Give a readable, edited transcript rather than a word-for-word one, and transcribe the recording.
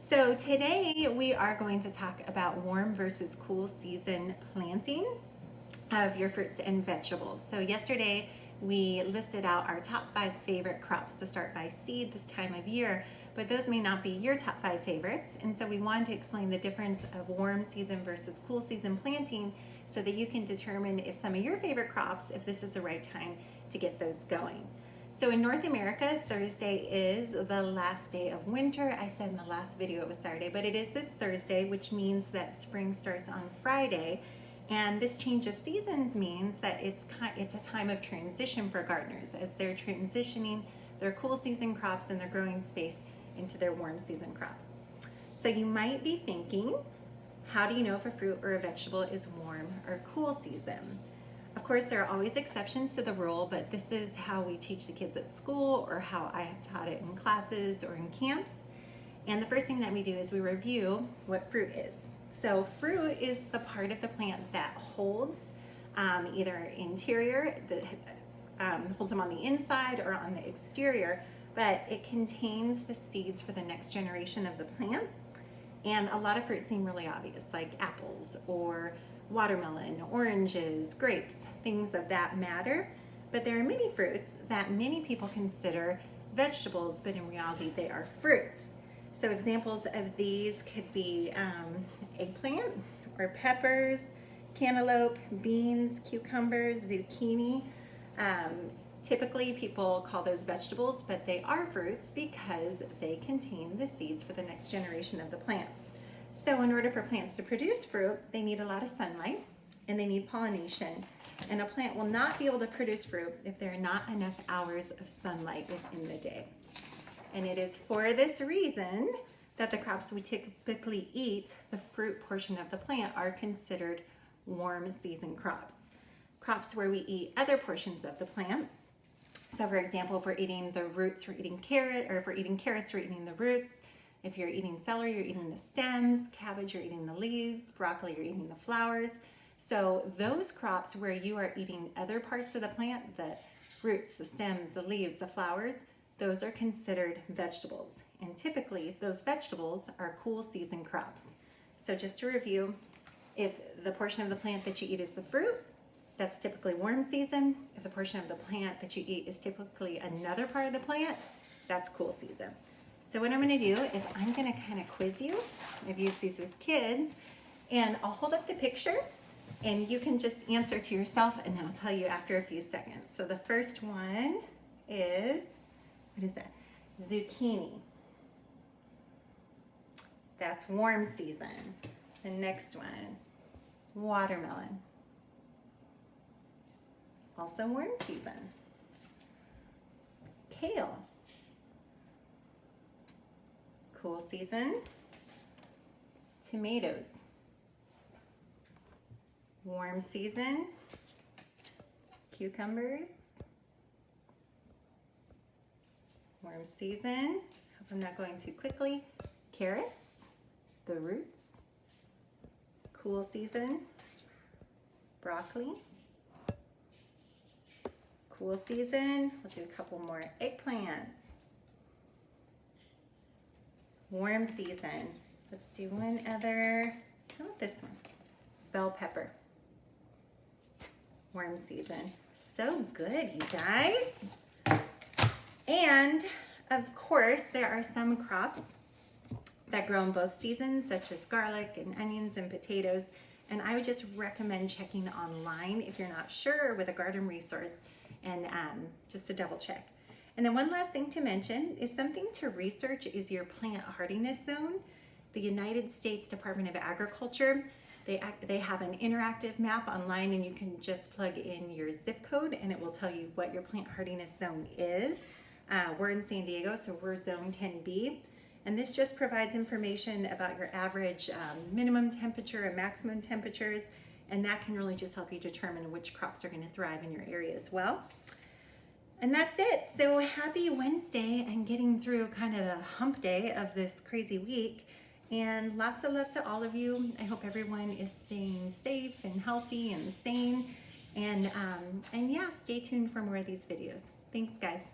So today we are going to talk about warm versus cool season planting of your fruits and vegetables. So yesterday we listed out our top 5 favorite crops to start by seed this time of year, but those may not be your top 5 favorites. And so we wanted to explain the difference of warm season versus cool season planting so that you can determine if some of your favorite crops, if this is the right time to get those going. So in North America, Thursday is the last day of winter. I said in the last video it was Saturday, but it is this Thursday, which means that spring starts on Friday. And this change of seasons means that it's a time of transition for gardeners as they're transitioning their cool season crops and their growing space into their warm season crops. So you might be thinking, how do you know if a fruit or a vegetable is warm or cool season? Of course, there are always exceptions to the rule, but this is how we teach the kids at school or how I have taught it in classes or in camps. And the first thing that we do is we review what fruit is. So fruit is the part of the plant that holds either interior, holds them on the inside or on the exterior, but it contains the seeds for the next generation of the plant. And a lot of fruits seem really obvious, like apples or watermelon, oranges, grapes, things of that matter. But there are many fruits that many people consider vegetables, but in reality they are fruits. So examples of these could be eggplant or peppers, cantaloupe, beans, cucumbers, zucchini. Typically people call those vegetables, but they are fruits because they contain the seeds for the next generation of the plant. So in order for plants to produce fruit, they need a lot of sunlight and they need pollination. And a plant will not be able to produce fruit if there are not enough hours of sunlight within the day. And it is for this reason that the crops we typically eat, the fruit portion of the plant, are considered warm season crops. Crops where we eat other portions of the plant. So for example, if we're eating the roots, we're eating carrot, or if we're eating carrots, we're eating the roots. If you're eating celery, you're eating the stems. Cabbage, you're eating the leaves. Broccoli, you're eating the flowers. So those crops where you are eating other parts of the plant, the roots, the stems, the leaves, the flowers, those are considered vegetables. And typically those vegetables are cool season crops. So just to review, if the portion of the plant that you eat is the fruit, that's typically warm season. If the portion of the plant that you eat is typically another part of the plant, that's cool season. So what I'm going to do is I'm going to kind of quiz you. I've used these with kids, and I'll hold up the picture and you can just answer to yourself, and then I'll tell you after a few seconds. So the first one is, what is that? Zucchini. That's warm season. The next one, watermelon. Also warm season. Kale. Cool season. Tomatoes. Warm season. Cucumbers. Warm season. Hope I'm not going too quickly. Carrots. The roots. Cool season. Broccoli. Cool season. We'll do a couple more. Eggplants. Warm season. Let's do one other. How about this one? Bell pepper. Warm season. So good, you guys. And of course, there are some crops that grow in both seasons, such as garlic and onions and potatoes. And I would just recommend checking online if you're not sure with a garden resource, and just to double check. And then one last thing to mention is something to research is your plant hardiness zone. The United States Department of Agriculture, they have an interactive map online, and you can just plug in your zip code and it will tell you what your plant hardiness zone is. We're in San Diego, so we're zone 10B. And this just provides information about your average minimum temperature and maximum temperatures, and that can really just help you determine which crops are going to thrive in your area as well. And that's it. So happy Wednesday and getting through kind of the hump day of this crazy week. And lots of love to all of you. I hope everyone is staying safe and healthy and sane. And yeah, stay tuned for more of these videos. Thanks, guys.